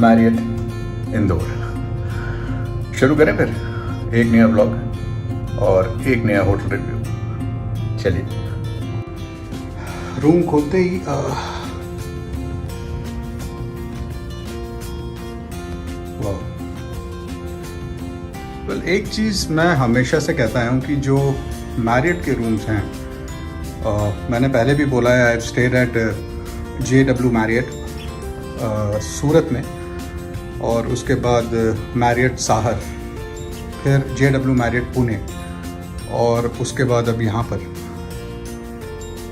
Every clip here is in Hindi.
मैरियट इंदौर। शुरू करें फिर एक नया ब्लॉग और एक नया होटल रिव्यू। चलिए। रूम खोलते ही एक चीज़ मैं हमेशा से कहता आया हूँ कि जो मैरियट के रूम्स हैं, मैंने पहले भी बोला है, I stayed at JW Marriott Surat में, और उसके बाद मैरियट साहर, फिर JW मैरियट पुणे, और उसके बाद अब यहाँ पर।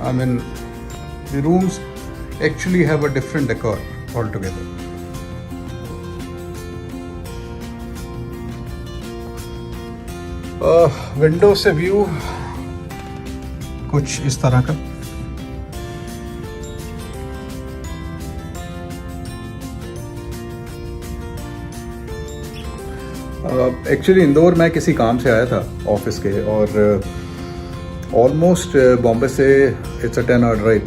I mean the rooms actually have a different decor all together. Window से व्यू कुछ इस तरह का। एक्चुअली इंदौर में किसी काम से आया था ऑफिस के, और ऑलमोस्ट बॉम्बे से इट्स अ 10 आवर ड्राइव।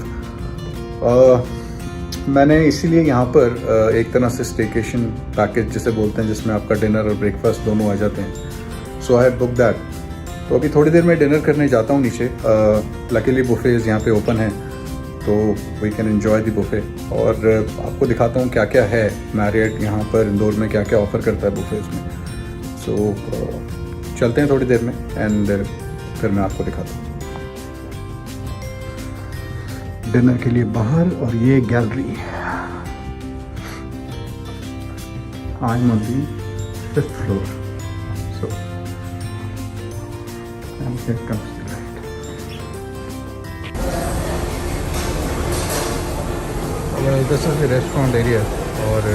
मैंने इसीलिए यहाँ पर एक तरह से स्टेकेशन पैकेज जिसे बोलते हैं, जिसमें आपका डिनर और ब्रेकफास्ट दोनों आ जाते हैं। सो आई हैव बुक दैट। तो अभी थोड़ी देर में डिनर करने जाता हूँ नीचे। लकीली बुफेज यहाँ पे ओपन हैं, तो we can enjoy the buffet, और आपको दिखाता हूँ क्या क्या है मैरियट यहाँ पर इंदौर में, क्या क्या ऑफ़र करता है बुफेज में। सो चलते हैं थोड़ी देर में, एंड फिर मैं आपको दिखाता हूँ। डिनर के लिए बाहर, और ये gallery. I am on the 5th floor. So and here comes the light. Well, this is the restaurant area, और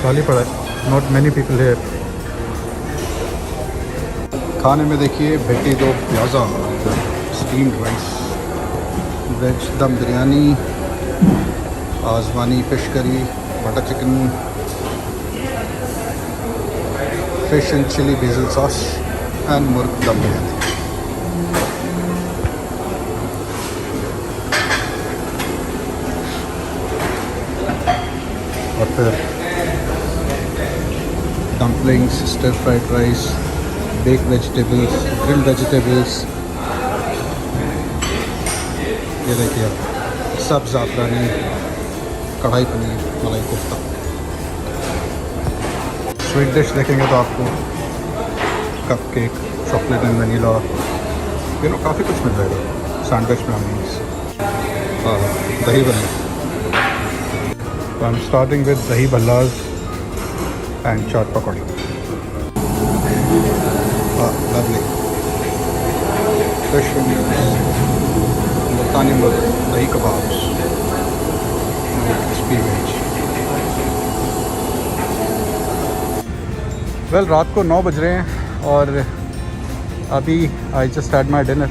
खाली पड़ा है, not many people here. खाने में देखिए भेटी दो प्याज़ा, steamed rice, veg dum biryani, ajwaini fish curry, butter chicken, fish and chilli basil sauce, and murgh dum biryani. और फिर dumplings, stir fried rice, baked vegetables, grilled vegetables, ये देखिए आप, सब ज़ाफ़रानी, कढ़ाई पनीर, मलाई कोफ्ता। स्वीट डिश देखेंगे तो आपको cupcake, chocolate and vanilla, काफ़ी कुछ मिल जाएगा। Sandwich brownies, dahi bhalla. I am starting with dahi bhallas and chaat pakori. Lovely fish Multani murgh, dahi kebabs, crispy veg. Well, रात को 9 बज रहे हैं, और अभी I just had my dinner.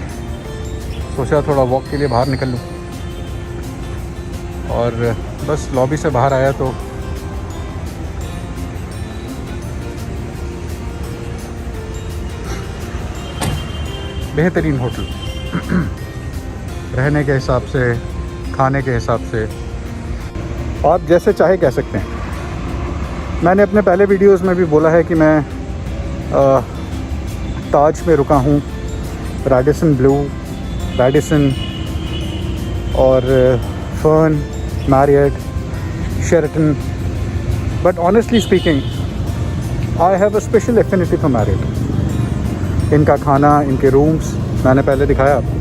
सोचा थोड़ा वॉक के लिए बाहर निकल लूँ, और बस लॉबी से बाहर आया तो बेहतरीन होटल रहने के हिसाब से, खाने के हिसाब से, आप जैसे चाहे कह सकते हैं। मैंने अपने पहले वीडियोस में भी बोला है कि मैं ताज में रुका हूँ, रेडिसन ब्लू, रेडिसन, और Fern, Marriott, Sheraton, but honestly speaking I have a special affinity for Marriott. इनका खाना, इनके रूम्स मैंने पहले दिखाया आपको,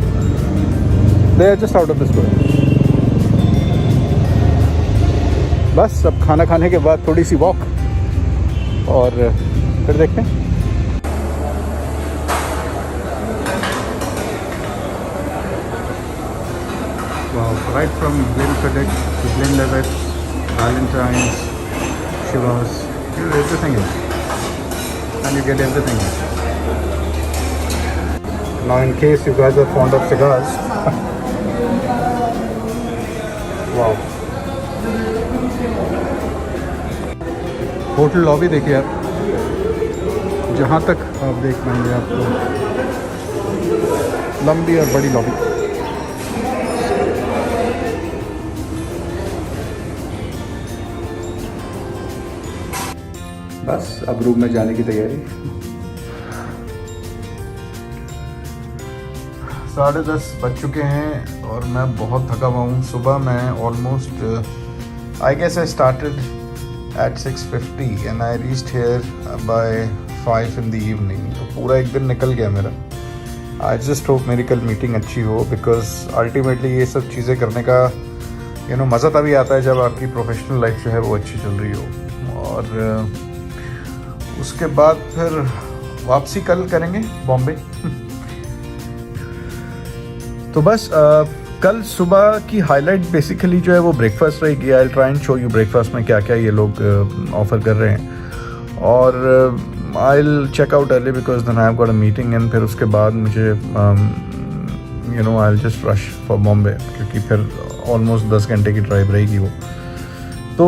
they are just out of this world. बस अब खाना खाने के बाद थोड़ी सी वॉक, और फिर देखते हैं। Wow, right from Glenfiddich to Glenlivet, Valentine's, Shivas, everything is, and you get everything here. Now, in case you guys are fond of cigars, wow. Hotel lobby देखिए आप, जहाँ तक आप देख पाएंगे आपको लंबी और बड़ी लॉबी। बस अब रूम में जाने की तैयारी। 10:30 बज चुके हैं और मैं बहुत थका हुआ हूँ। सुबह मैं almost I guess I started at 6:50 and I reached here by 5 in the evening। तो पूरा एक दिन निकल गया मेरा। आई जस्ट होप मेरी कल मीटिंग अच्छी हो, बिकॉज अल्टीमेटली ये सब चीज़ें करने का मज़ा तभी आता है जब आपकी प्रोफेशनल लाइफ जो है वो अच्छी चल रही हो। और उसके बाद फिर वापसी कल करेंगे बॉम्बे। तो बस कल सुबह की हाईलाइट बेसिकली जो है वो ब्रेकफास्ट रहेगी। I try and show you breakfast में क्या क्या ये लोग ऑफ़र कर रहे हैं। और I will check out early because then I have got a meeting, and फिर उसके बाद मुझे I will just rush for Bombay, क्योंकि फिर ऑलमोस्ट 10 घंटे की ड्राइव रहेगी वो। तो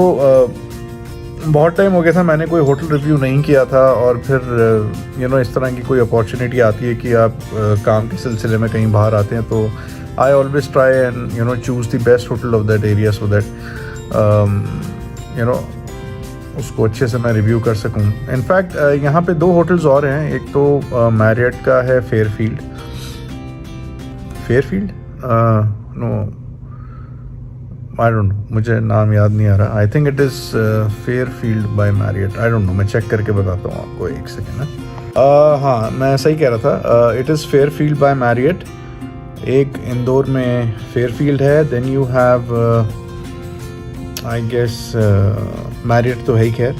बहुत टाइम हो गया था मैंने कोई होटल रिव्यू नहीं किया था, और फिर इस तरह की कोई अपॉर्चुनिटी आती है कि आप काम के सिलसिले में कहीं बाहर आते हैं, तो I always try and choose the best hotel of that area so that उसको अच्छे से मैं रिव्यू कर सकूं। इनफैक्ट यहाँ पे 2 होटल्स और हैं। एक तो मैरियट का है Fairfield no I don't know, मुझे नाम याद नहीं आ रहा। I think it is Fairfield by Marriott, I don't know, मैं चेक करके बताता हूँ आपको, एक सेकेंड ना। हाँ, मैं सही कह रहा था, it is Fairfield by Marriott. एक इंदौर में फेयरफील्ड है, then you have I guess Marriott तो है ही खैर,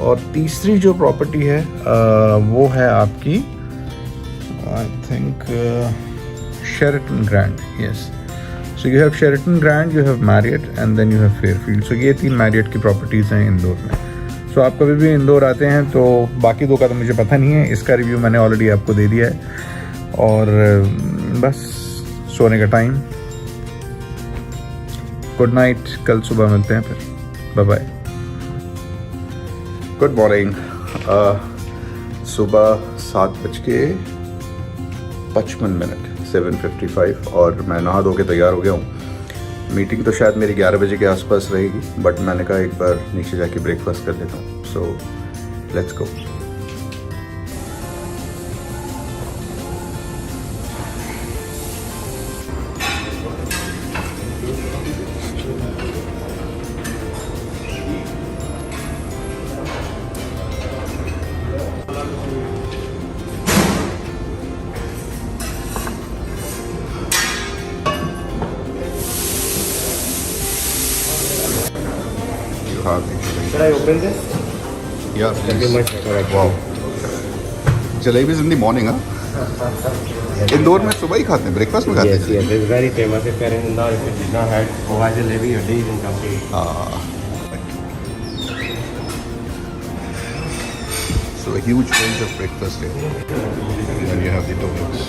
और तीसरी जो प्रॉपर्टी है वो है आपकी I think Sheraton Grand. Yes, so you have Sheraton Grand, you have Marriott and then you have Fairfield. So ये 3 मैरियट की प्रॉपर्टीज़ हैं इंदौर में। सो आप कभी भी इंदौर आते हैं तो, बाकी 2 का तो मुझे पता नहीं है, इसका रिव्यू मैंने ऑलरेडी आपको दे दिया है। और बस सोने का टाइम। गुड नाइट, कल सुबह मिलते हैं फिर, बाय बाय। Good morning. सुबह 7:55 7:55 और मैं नहा धो के तैयार हो गया हूँ। मीटिंग तो शायद मेरी 11 बजे के आसपास रहेगी, बट मैंने कहा एक बार नीचे जाके ब्रेकफास्ट कर लेता हूँ। So let's go. Should I open this? Yeah, That'd be much better actually. Wow. Jalebis in the morning, huh? Indore में सुबह ही खाते हैं, ब्रेकफास्ट में खाते Yes, हैं। yes, it's very famous. If you're in Indore, if you did not had Poha Jalebi, your day is incomplete. So a huge range of breakfast here. And then you have the donuts.